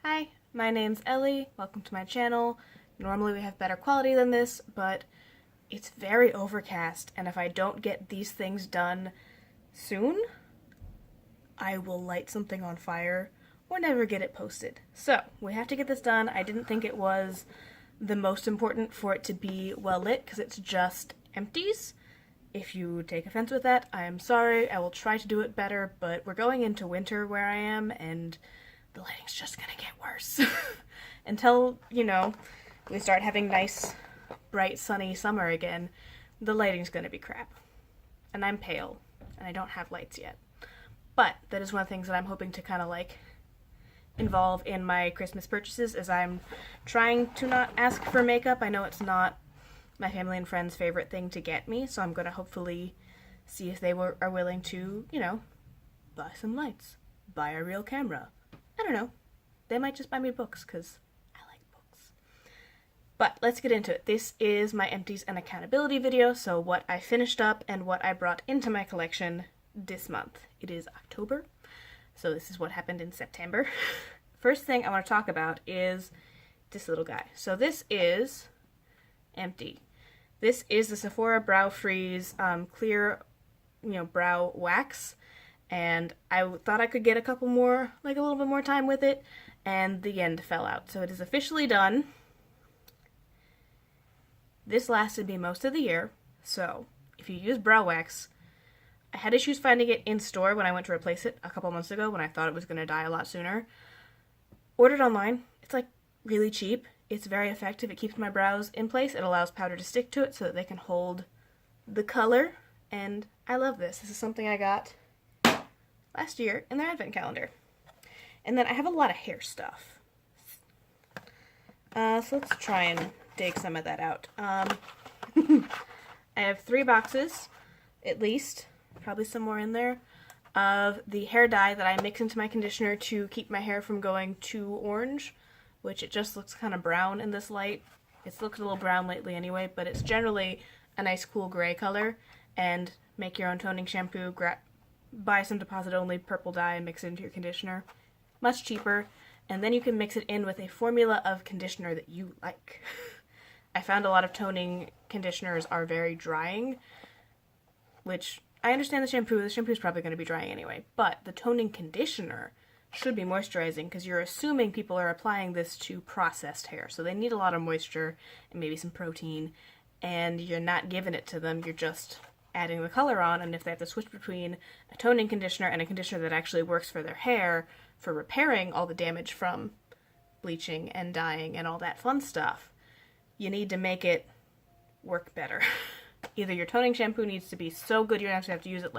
Hi, my name's Ellie. Welcome to my channel. Normally we have better quality than this, but it's very overcast, and if I don't get these things done soon, I will light something on fire or never get it posted. So, we have to get this done. I didn't think it was the most important for it to be well lit, because it's just Empties. If you take offense with that, I am sorry. I will try to do it better, but we're going into winter where I am, and the lighting's just gonna get worse. Until, we start having nice, bright, sunny summer again, the lighting's gonna be crap. And I'm pale, and I don't have lights yet. But that is one of the things that I'm hoping to kind of involve in my Christmas purchases, is I'm trying to not ask for makeup. I know it's not my family and friends' favorite thing to get me, so I'm gonna hopefully see if they are willing to, buy some lights, buy a real camera. I don't know. They might just buy me books, because I like books. But let's get into it. This is my empties and accountability video, so what I finished up and what I brought into my collection this month. It is October, so this is what happened in September. First thing I want to talk about is this little guy. So this is Empty. This is the Sephora Brow Freeze clear, brow wax. And I thought I could get a couple more, a little bit more time with it, and the end fell out. So it is officially done. This lasted me most of the year, so if you use brow wax, I had issues finding it in store when I went to replace it a couple months ago when I thought it was going to die a lot sooner. Ordered online. It's really cheap. It's very effective. It keeps my brows in place. It allows powder to stick to it so that they can hold the color, and I love this. This is something I got last year in their advent calendar. And then I have a lot of hair stuff. So let's try and dig some of that out. I have 3 boxes, at least, probably somewhere in there, of the hair dye that I mix into my conditioner to keep my hair from going too orange, which it just looks kind of brown in this light. It's looked a little brown lately anyway, but it's generally a nice cool gray color. And make your own toning shampoo, buy some deposit-only purple dye and mix it into your conditioner. Much cheaper. And then you can mix it in with a formula of conditioner that you like. I found a lot of toning conditioners are very drying, which I understand the shampoo is probably going to be drying anyway, but the toning conditioner should be moisturizing because you're assuming people are applying this to processed hair. So they need a lot of moisture and maybe some protein, and you're not giving it to them, you're just adding the color on. And if they have to switch between a toning conditioner and a conditioner that actually works for their hair for repairing all the damage from bleaching and dyeing and all that fun stuff, you need to make it work better. Either your toning shampoo needs to be so good you don't actually have to use it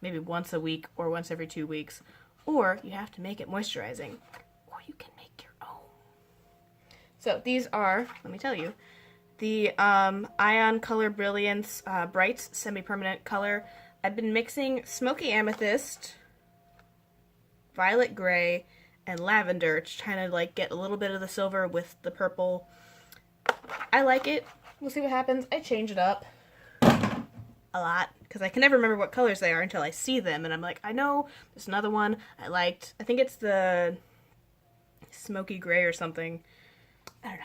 maybe once a week or once every 2 weeks, or you have to make it moisturizing, or you can make your own. So these are, let me tell you, the Ion Color Brilliance Brights Semi-Permanent Color. I've been mixing Smoky Amethyst, Violet Gray, and Lavender to kind of get a little bit of the silver with the purple. I like it. We'll see what happens. I change it up a lot because I can never remember what colors they are until I see them, and I'm like, I know there's another one I liked. I think it's the Smoky Gray or something. I don't know.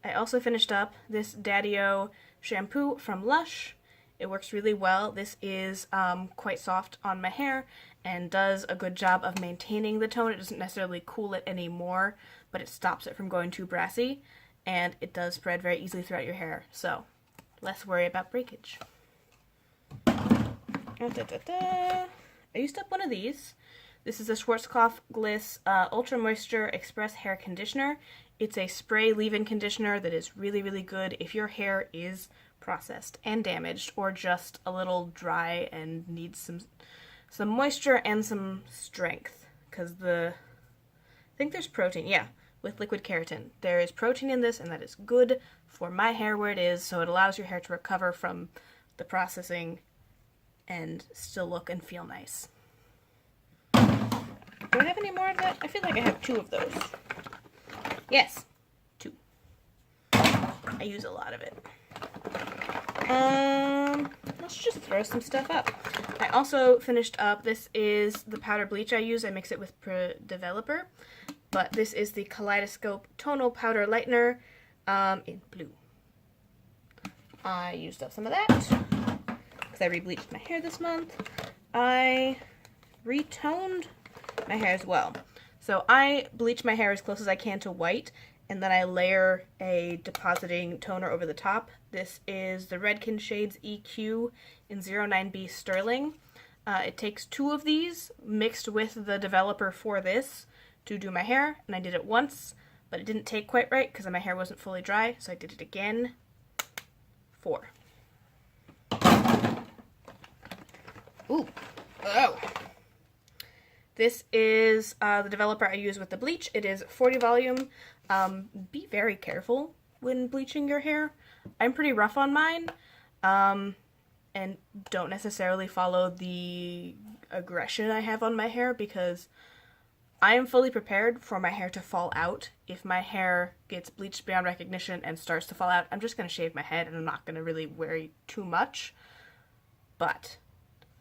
I also finished up this Daddy-O shampoo from Lush. It works really well. This is quite soft on my hair and does a good job of maintaining the tone. It doesn't necessarily cool it anymore, but it stops it from going too brassy, and it does spread very easily throughout your hair, so less worry about breakage. I used up one of these. This is a Schwarzkopf Gliss Ultra Moisture Express Hair Conditioner. It's a spray leave-in conditioner that is really, really good if your hair is processed and damaged, or just a little dry and needs some moisture and some strength. Because I think there's protein, yeah, with liquid keratin. There is protein in this, and that is good for my hair where it is, so it allows your hair to recover from the processing and still look and feel nice. Do I have any more of that? I feel like I have 2 of those. Yes, 2. I use a lot of it. Let's just throw some stuff up. I also finished up, this is the powder bleach I use. I mix it with Developer, but this is the Kaleidoscope Tonal Powder Lightener in blue. I used up some of that because I re-bleached my hair this month. I retoned my hair as well. So I bleach my hair as close as I can to white, and then I layer a depositing toner over the top. This is the Redken Shades EQ in 09B Sterling. It takes 2 of these mixed with the developer for this to do my hair, and I did it once, but it didn't take quite right because my hair wasn't fully dry, so I did it again. 4. Ooh. Oh. This is the developer I use with the bleach. It is 40 volume. Be very careful when bleaching your hair. I'm pretty rough on mine, and don't necessarily follow the aggression I have on my hair, because I am fully prepared for my hair to fall out. If my hair gets bleached beyond recognition and starts to fall out, I'm just going to shave my head, and I'm not going to really worry too much. But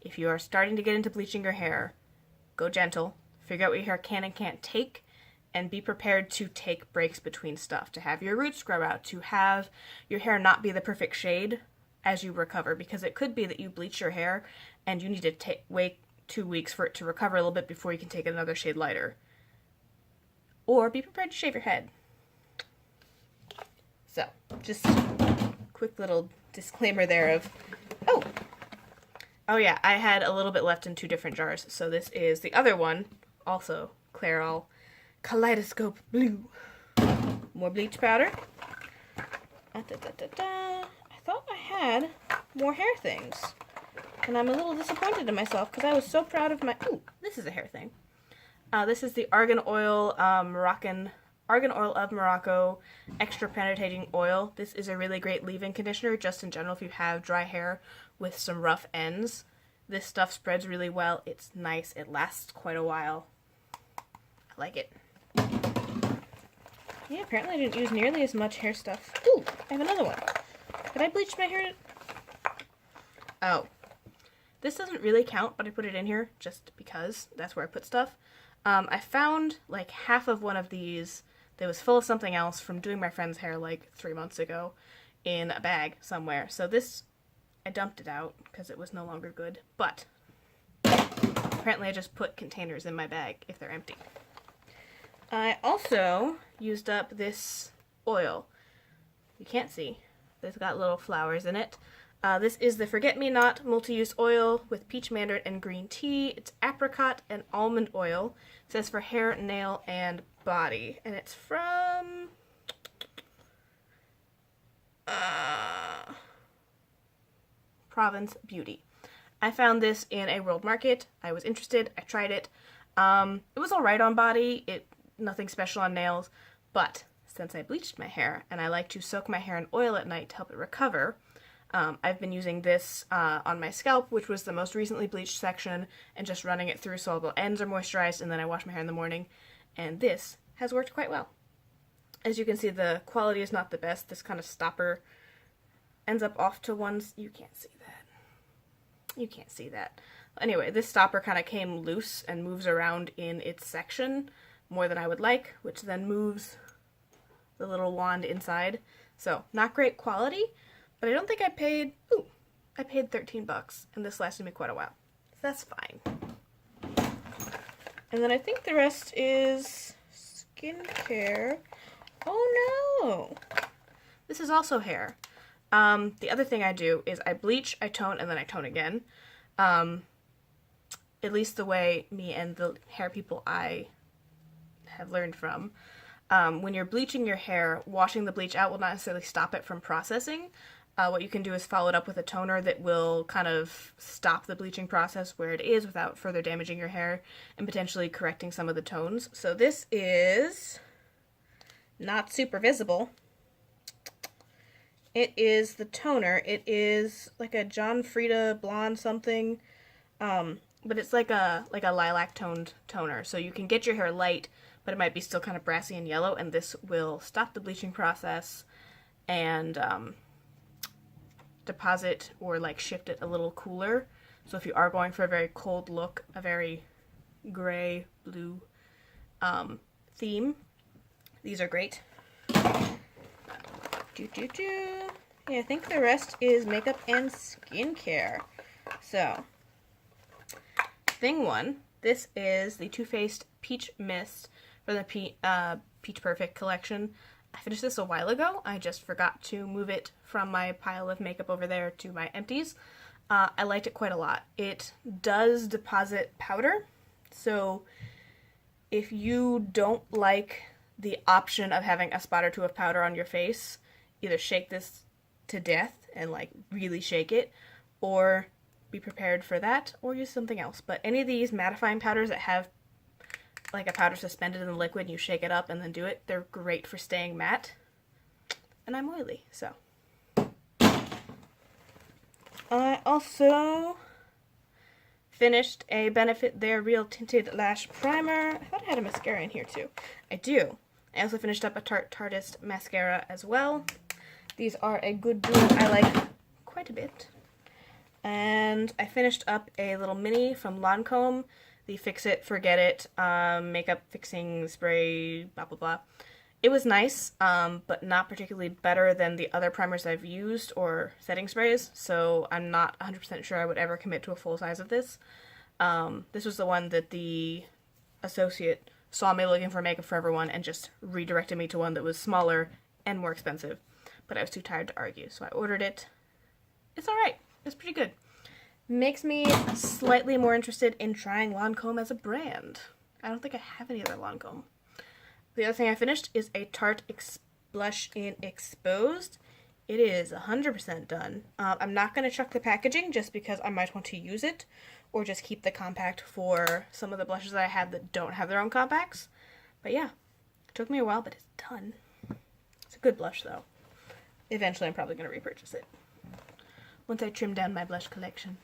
if you are starting to get into bleaching your hair, go gentle, figure out what your hair can and can't take, and be prepared to take breaks between stuff, to have your roots grow out, to have your hair not be the perfect shade as you recover, because it could be that you bleach your hair and you need to wait 2 weeks for it to recover a little bit before you can take it another shade lighter. Or be prepared to shave your head. So, just quick little disclaimer there of, oh yeah, I had a little bit left in 2 different jars, so this is the other one, also Clairol Kaleidoscope Blue. More bleach powder. I thought I had more hair things, and I'm a little disappointed in myself because I was so proud of my, this is a hair thing. This is the Argan Oil Argan Oil of Morocco Extra Penetrating Oil. This is a really great leave-in conditioner, just in general if you have dry hair with some rough ends. This stuff spreads really well. It's nice. It lasts quite a while. I like it. Yeah, apparently I didn't use nearly as much hair stuff. Ooh, I have another one. Did I bleach my hair? Oh. This doesn't really count, but I put it in here just because that's where I put stuff. I found like half of one of these that was full of something else from doing my friend's hair like 3 months ago in a bag somewhere. So this, I dumped it out because it was no longer good, but apparently I just put containers in my bag if they're empty. I also used up this oil. You can't see. It's got little flowers in it. This is the Forget Me Not multi-use oil with peach mandarin and green tea. It's apricot and almond oil. It says for hair, nail, and body. And it's from Province Beauty. I found this in a world market. I was interested. I tried it. It was alright on body. Nothing special on nails. But since I bleached my hair and I like to soak my hair in oil at night to help it recover, I've been using this on my scalp, which was the most recently bleached section, and just running it through so all the ends are moisturized, and then I wash my hair in the morning, and this has worked quite well. As you can see, the quality is not the best. This kind of stopper ends up off to ones. You can't see that. You can't see that. Anyway, this stopper kind of came loose and moves around in its section more than I would like, which then moves the little wand inside. So, not great quality. But I don't think I paid, I paid $13, and this lasted me quite a while. So that's fine. And then I think the rest is skincare. Oh no! This is also hair. The other thing I do is I bleach, I tone, and then I tone again. At least the way me and the hair people I have learned from. When you're bleaching your hair, washing the bleach out will not necessarily stop it from processing. What you can do is follow it up with a toner that will kind of stop the bleaching process where it is without further damaging your hair and potentially correcting some of the tones. So this is not super visible. It is the toner. It is like a John Frieda blonde something, but it's like a lilac toned toner. So you can get your hair light, but it might be still kind of brassy and yellow, and this will stop the bleaching process and deposit or like shift it a little cooler. So if you are going for a very cold look, a very gray, blue, it's theme. These are great. Yeah, I think the rest is makeup and skincare. So, thing one, this is the Too Faced Peach Mist from the Peach Perfect collection. I finished this a while ago. I just forgot to move it from my pile of makeup over there to my empties. I liked it quite a lot. It does deposit powder, so if you don't like the option of having a spot or two of powder on your face, either shake this to death and like really shake it, or be prepared for that, or use something else. But any of these mattifying powders that have like a powder suspended in the liquid and you shake it up and then do it, they're great for staying matte. And I'm oily, so. I also finished a Benefit They're Real Tinted Lash Primer. I thought I had a mascara in here too. I do. I also finished up a Tarte Tartist mascara as well. These are a good duo I like quite a bit. And I finished up a little mini from Lancome, the Fix It, Forget It makeup fixing spray, blah blah blah. It was nice, but not particularly better than the other primers I've used or setting sprays, so I'm not 100% sure I would ever commit to a full size of this. This was the one that the associate saw me looking for Makeup Forever one and just redirected me to one that was smaller and more expensive, but I was too tired to argue, so I ordered it. It's alright. It's pretty good. Makes me slightly more interested in trying Lancome as a brand. I don't think I have any other Lancome. The other thing I finished is a Tarte Blush in Exposed. It is 100% done. I'm not going to chuck the packaging just because I might want to use it, or just keep the compact for some of the blushes that I have that don't have their own compacts. But yeah, it took me a while, but it's done. It's a good blush though. Eventually I'm probably going to repurchase it once I trim down my blush collection.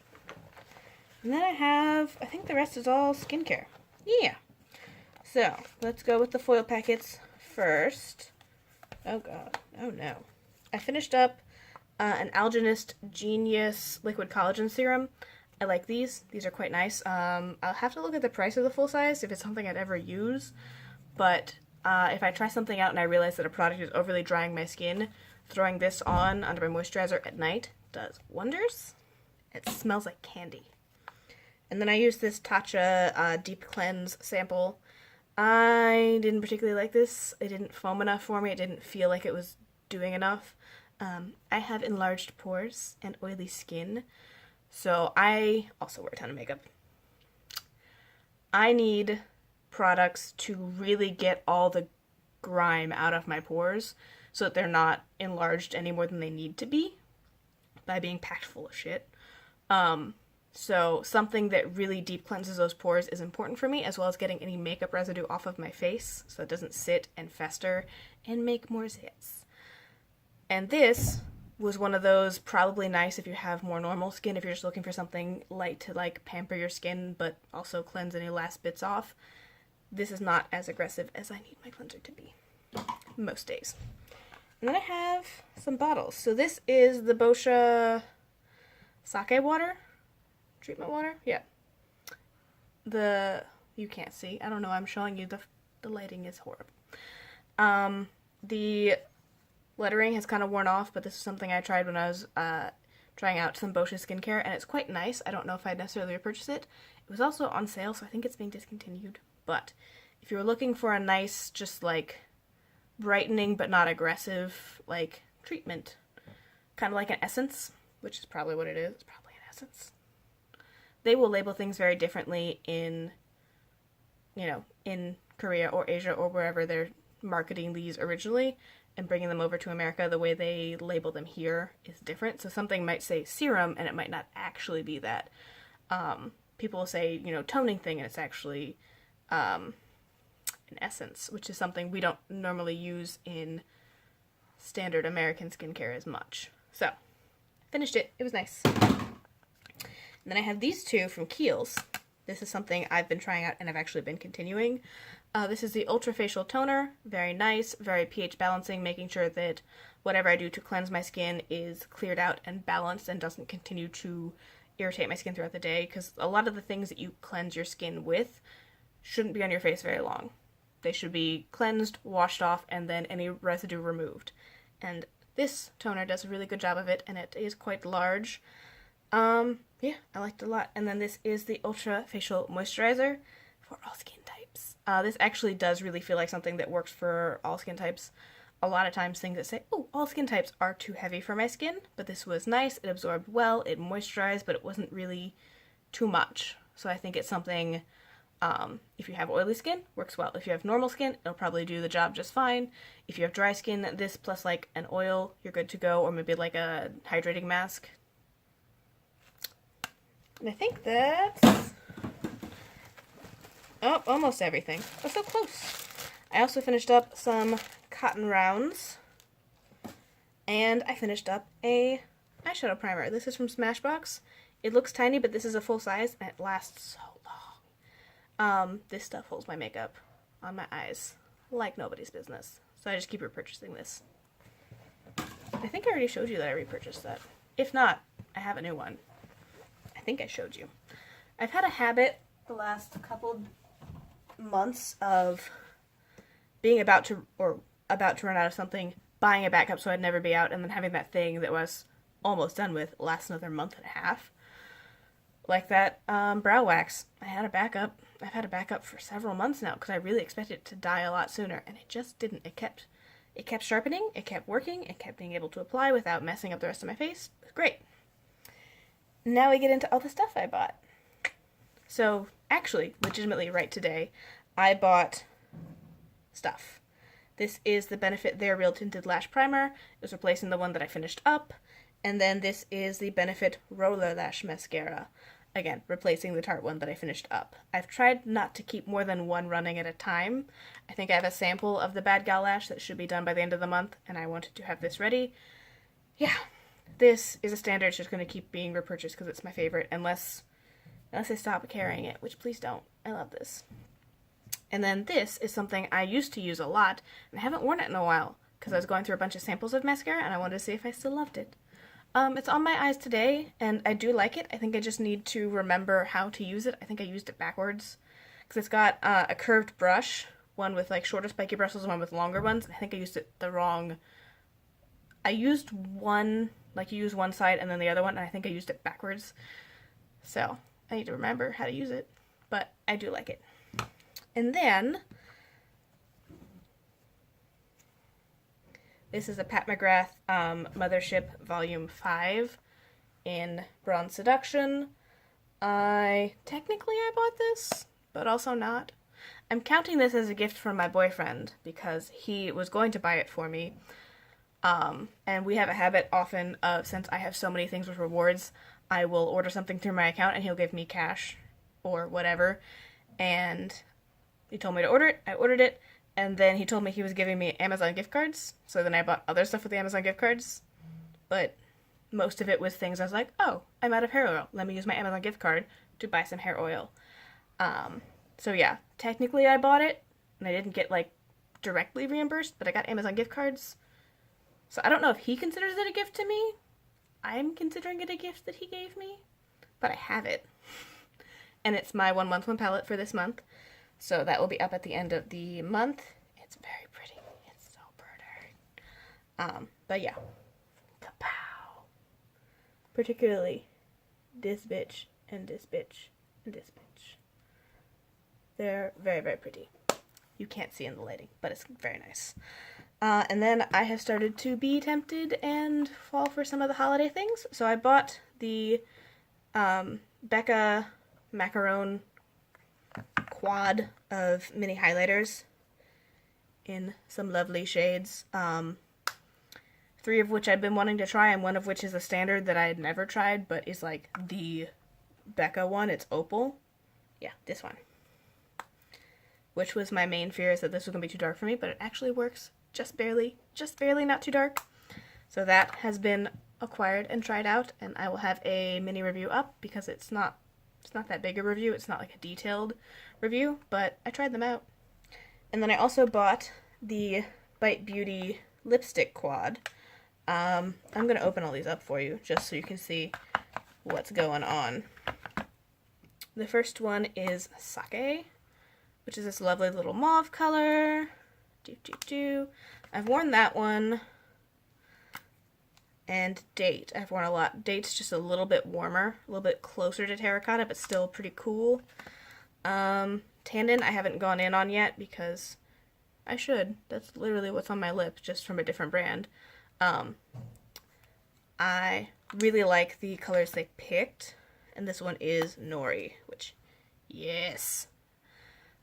And then I think the rest is all skincare. Yeah. So, let's go with the foil packets first. Oh god. Oh no. I finished up an Algenist Genius Liquid Collagen Serum. I like these. These are quite nice. I'll have to look at the price of the full size if it's something I'd ever use. But if I try something out and I realize that a product is overly drying my skin, throwing this on under my moisturizer at night does wonders. It smells like candy. And then I used this Tatcha Deep Cleanse sample. I didn't particularly like this. It didn't foam enough for me. It didn't feel like it was doing enough. I have enlarged pores and oily skin, so I also wear a ton of makeup. I need products to really get all the grime out of my pores so that they're not enlarged any more than they need to be by being packed full of shit. So something that really deep cleanses those pores is important for me, as well as getting any makeup residue off of my face so it doesn't sit and fester and make more zits. And this was one of those probably nice if you have more normal skin, if you're just looking for something light to like pamper your skin but also cleanse any last bits off. This is not as aggressive as I need my cleanser to be most days. And then I have some bottles. So this is the Boscia sake water. Treatment water? Yeah. You can't see. I don't know. I'm showing you. The lighting is horrible. The lettering has kind of worn off, but this is something I tried when I was trying out some Boscia skincare, and it's quite nice. I don't know if I'd necessarily repurchase it. It was also on sale, so I think it's being discontinued. But if you're looking for a nice, just like brightening but not aggressive, like treatment, kind of like an essence, which is probably what it is. It's probably an essence. They will label things very differently in Korea or Asia or wherever they're marketing these originally and bringing them over to America. The way they label them here is different. So something might say serum and it might not actually be that. People will say, toning thing, and it's actually an essence, which is something we don't normally use in standard American skincare as much. So, finished it. It was nice. And then I have these two from Kiehl's. This is something I've been trying out and I've actually been continuing. This is the Ultra Facial Toner. Very nice, very pH balancing, making sure that whatever I do to cleanse my skin is cleared out and balanced and doesn't continue to irritate my skin throughout the day, because a lot of the things that you cleanse your skin with shouldn't be on your face very long. They should be cleansed, washed off, and then any residue removed. And this toner does a really good job of it, and it is quite large. Yeah, I liked it a lot. And then this is the Ultra Facial Moisturizer for all skin types. This actually does really feel like something that works for all skin types. A lot of times things that say, oh, all skin types are too heavy for my skin, but this was nice, it absorbed well, it moisturized, but it wasn't really too much. So I think it's something, if you have oily skin, works well. If you have normal skin, it'll probably do the job just fine. If you have dry skin, this plus like an oil, you're good to go, or maybe like a hydrating mask. And I think that's, oh, almost everything. Oh, so close. I also finished up some cotton rounds, and I finished up a eyeshadow primer. This is from Smashbox. It looks tiny, but this is a full size, and it lasts so long. This stuff holds my makeup on my eyes like nobody's business, so I just keep repurchasing this. I think I already showed you that I repurchased that. If not, I have a new one. I think I showed you. I've had a habit the last couple months of being about to run out of something, buying a backup so I'd never be out, and then having that thing that was almost done with last another month and a half. Like that brow wax. I had a backup. I've had a backup for several months now because I really expected it to die a lot sooner, and it just didn't. It kept sharpening, it kept working, it kept being able to apply without messing up the rest of my face. It was great. Now we get into all the stuff I bought. So, actually, legitimately right today, I bought stuff. This is the Benefit They're Real Tinted Lash Primer. It was replacing the one that I finished up. And then this is the Benefit Roller Lash Mascara. Again, replacing the Tarte one that I finished up. I've tried not to keep more than one running at a time. I think I have a sample of the Bad Gal Lash that should be done by the end of the month, and I wanted to have this ready. Yeah, this is a standard. It's just going to keep being repurchased because it's my favorite, unless I stop carrying it, which please don't. I love this. And then this is something I used to use a lot, and I haven't worn it in a while, because I was going through a bunch of samples of mascara, and I wanted to see if I still loved it. It's on my eyes today, and I do like it. I think I just need to remember how to use it. I think I used it backwards, because it's got a curved brush, one with like shorter spiky bristles and one with longer ones. I think I used it the wrong... I used one, like you use one side and then the other one, and I think I used it backwards. So, I need to remember how to use it, but I do like it. And then, this is a Pat McGrath Mothership Volume 5 in Bronze Seduction. Technically I bought this, but also not. I'm counting this as a gift from my boyfriend because he was going to buy it for me. And we have a habit often of, since I have so many things with rewards, I will order something through my account and he'll give me cash or whatever. And he told me to order it, I ordered it, and then he told me he was giving me Amazon gift cards, so then I bought other stuff with the Amazon gift cards, but most of it was things I was like, oh, I'm out of hair oil, let me use my Amazon gift card to buy some hair oil. So yeah, technically I bought it, and I didn't get, like, directly reimbursed, but I got Amazon gift cards, so I don't know if he considers it a gift to me. I'm considering it a gift that he gave me, but I have it. And it's my 1 month one palette for this month. So that will be up at the end of the month. It's very pretty. It's so pretty. But yeah. Kapow. Particularly this bitch and this bitch and this bitch. They're very, very pretty. You can't see in the lighting, but it's very nice. And then I have started to be tempted and fall for some of the holiday things. So I bought the Becca Macaron quad of mini highlighters in some lovely shades. 3 of which I've been wanting to try, and one of which is a standard that I had never tried, but is like the Becca one. It's Opal. Yeah, this one. Which was my main fear, is that this was going to be too dark for me, but it actually works just barely not too dark. So that has been acquired and tried out, and I will have a mini review up because it's not that big a review. It's not like a detailed review, but I tried them out. And then I also bought the Bite Beauty lipstick quad. I'm going to open all these up for you just so you can see what's going on. The first one is Sake. which is this lovely little mauve color. I've worn that one. And Date. I've worn a lot. Date's just a little bit warmer, a little bit closer to terracotta, but still pretty cool. Tandon I haven't gone in on yet because I should. That's literally what's on my lip, just from a different brand. I really like the colors they picked, and this one is Nori, which, yes.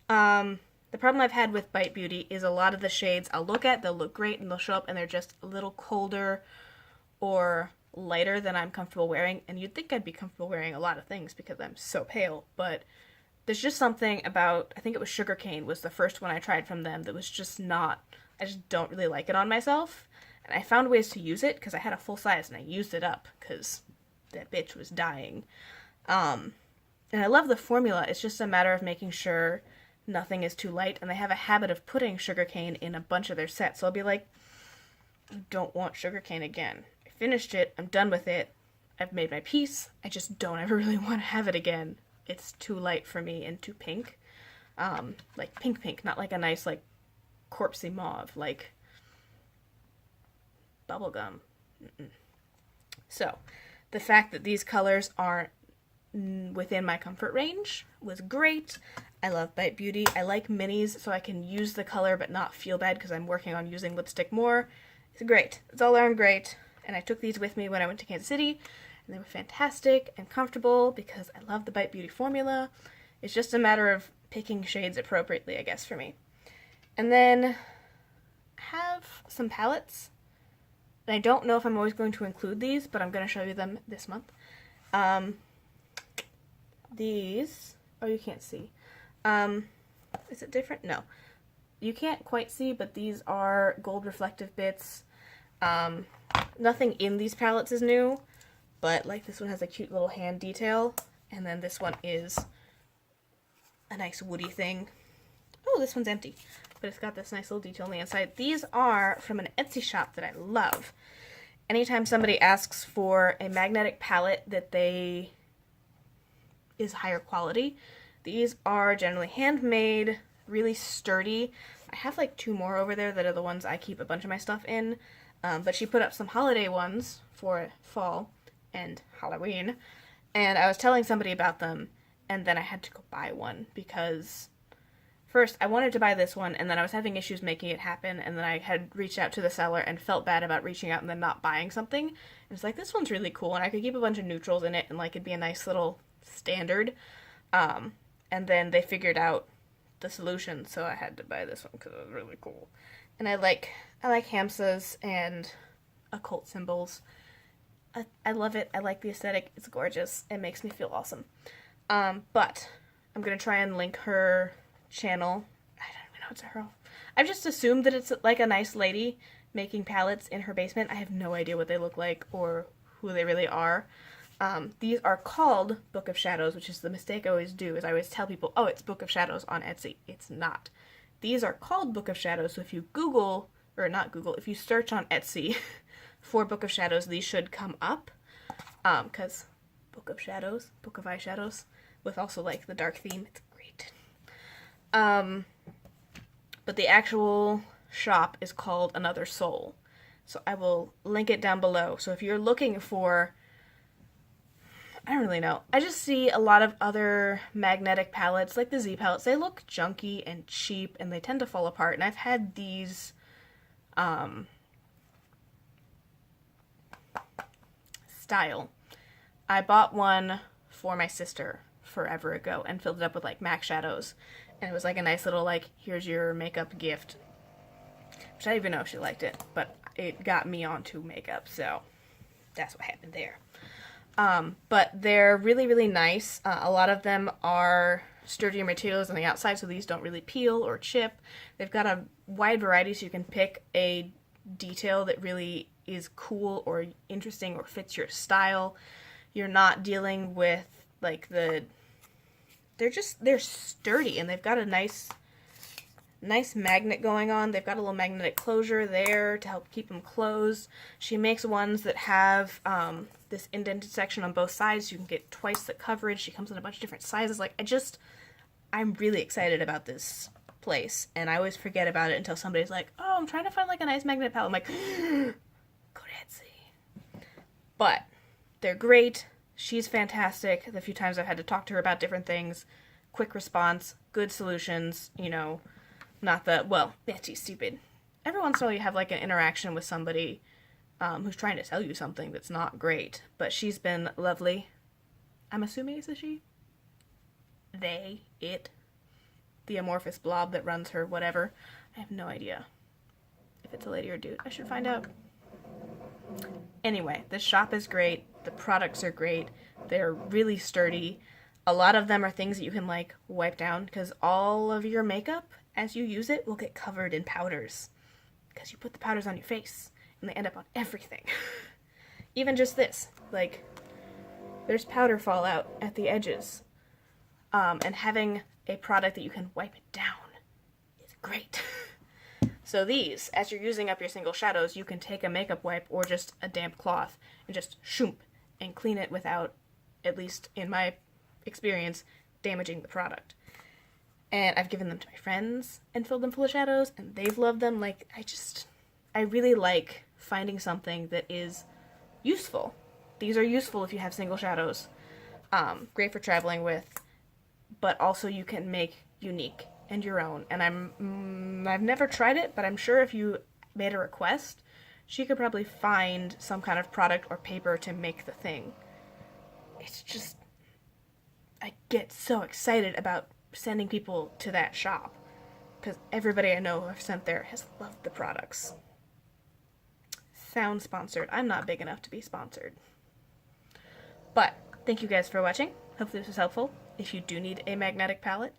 The problem I've had with Bite Beauty is a lot of the shades I'll look at, they'll look great, and they'll show up, and they're just a little colder or lighter than I'm comfortable wearing, and you'd think I'd be comfortable wearing a lot of things because I'm so pale, but there's just something about, I think it was Sugarcane was the first one I tried from them that was just not, I just don't really like it on myself, and I found ways to use it because I had a full size and I used it up because that bitch was dying. And I love the formula, it's just a matter of making sure nothing is too light, and they have a habit of putting Sugarcane in a bunch of their sets, so I'll be like, I don't want Sugarcane again. I finished it, I'm done with it, I've made my peace, I just don't ever really want to have it again. It's too light for me and too pink. Like pink, not like a nice, like, corpsey mauve, like bubblegum. So, the fact that these colors aren't within my comfort range was great. I love Bite Beauty. I like minis so I can use the color but not feel bad because I'm working on using lipstick more. It's great. It's all around great. And I took these with me when I went to Kansas City, and they were fantastic and comfortable because I love the Bite Beauty formula. It's just a matter of picking shades appropriately, I guess, for me. And then I have some palettes. And I don't know if I'm always going to include these, but I'm going to show you them this month. These, oh, you can't see. Is it different? No. You can't quite see, but these are gold reflective bits. Nothing in these palettes is new, but like this one has a cute little hand detail, and then this one is a nice woody thing. Oh, this one's empty, but it's got this nice little detail on the inside. These are from an Etsy shop that I love. Anytime somebody asks for a magnetic palette that they is higher quality, these are generally handmade, really sturdy. I have like 2 more over there that are the ones I keep a bunch of my stuff in, but she put up some holiday ones for fall and Halloween, and I was telling somebody about them, and then I had to go buy one because first I wanted to buy this one, and then I was having issues making it happen, and then I had reached out to the seller and felt bad about reaching out and then not buying something, and it's like, this one's really cool, and I could keep a bunch of neutrals in it, and like it'd be a nice little standard, and then they figured out the solution, so I had to buy this one because it was really cool. And I like Hamsas and occult symbols. I love it. I like the aesthetic. It's gorgeous. It makes me feel awesome. But I'm gonna try and link her channel. I don't even know it's her. I've just assumed that it's like a nice lady making palettes in her basement. I have no idea what they look like or who they really are. These are called Book of Shadows, which is the mistake I always do, is I always tell people, oh, it's Book of Shadows on Etsy. It's not. These are called Book of Shadows, so if you Google, or not Google, if you search on Etsy for Book of Shadows, these should come up, because Book of Shadows, Book of Eyeshadows, with also, like, the dark theme, it's great. But the actual shop is called Another Soul, so I will link it down below, so if you're looking for, I don't really know. I just see a lot of other magnetic palettes, like the Z palettes. They look junky and cheap, and they tend to fall apart. And I've had these style. I bought one for my sister forever ago and filled it up with like MAC shadows. And it was like a nice little like, here's your makeup gift. Which I didn't even know if she liked it, but it got me onto makeup, so that's what happened there. But they're really, really nice. A lot of them are sturdier materials on the outside, so these don't really peel or chip. They've got a wide variety, so you can pick a detail that really is cool or interesting or fits your style. You're not dealing with, like, they're sturdy, and they've got a nice magnet going on. They've got a little magnetic closure there to help keep them closed. She makes ones that have this indented section on both sides. You can get twice the coverage. She comes in a bunch of different sizes. Like, I'm really excited about this place, and I always forget about it until somebody's like, oh, I'm trying to find like a nice magnet palette. I'm like, go to Etsy. But they're great. She's fantastic. The few times I've had to talk to her about different things, quick response, good solutions, you know, not the, well, Etsy's stupid. Every once in a while you have like an interaction with somebody who's trying to sell you something that's not great, but she's been lovely. I'm assuming it's a she. They, it, the amorphous blob that runs her, whatever. I have no idea if it's a lady or dude. I should find out. Anyway, the shop is great. The products are great. They're really sturdy. A lot of them are things that you can like wipe down because all of your makeup, as you use it, will get covered in powders because you put the powders on your face and they end up on everything. Even just this, like, there's powder fallout at the edges. And having a product that you can wipe it down is great. So these, as you're using up your single shadows, you can take a makeup wipe or just a damp cloth and just shoomp and clean it without, at least in my experience, damaging the product. And I've given them to my friends and filled them full of shadows, and they've loved them. Like, I really like finding something that is useful. These are useful if you have single shadows. Great for traveling with, but also you can make unique and your own. And I've never tried it, but I'm sure if you made a request, she could probably find some kind of product or paper to make the thing. It's just, I get so excited about sending people to that shop because everybody I know who I've sent there has loved the products. Sound sponsored. I'm not big enough to be sponsored. But thank you guys for watching. Hopefully this was helpful. If you do need a magnetic palette,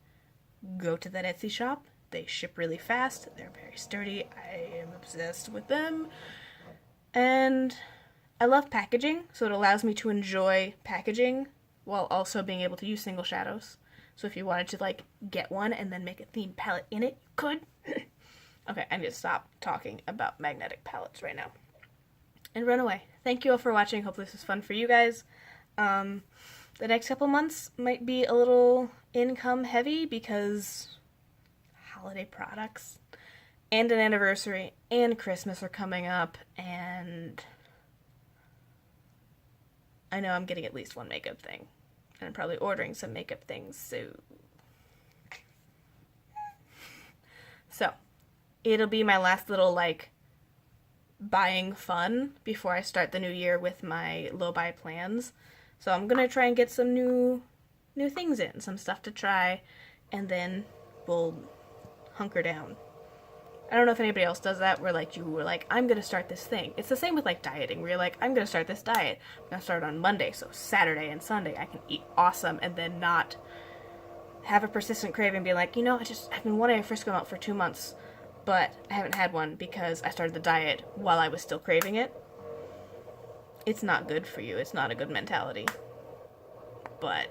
go to that Etsy shop. They ship really fast. They're very sturdy. I am obsessed with them. And I love packaging, so it allows me to enjoy packaging while also being able to use single shadows. So if you wanted to like get one and then make a themed palette in it, you could. Okay, I need to stop talking about magnetic palettes right now and run away. Thank you all for watching. Hopefully this was fun for you guys. The next couple months might be a little income heavy because holiday products and an anniversary and Christmas are coming up, and I know I'm getting at least one makeup thing, and I'm probably ordering some makeup things soon. So it'll be my last little like buying fun before I start the new year with my low buy plans. So I'm gonna try and get some new things in, some stuff to try, and then we'll hunker down. I don't know if anybody else does that, where like you were like, I'm gonna start this thing. It's the same with like dieting, where you're like, I'm gonna start this diet. I'm gonna start on Monday, so Saturday and Sunday I can eat awesome and then not have a persistent craving and be like, you know, I've been wanting a Frisco melt for 2 months, but I haven't had one because I started the diet while I was still craving it. It's not good for you. It's not a good mentality. But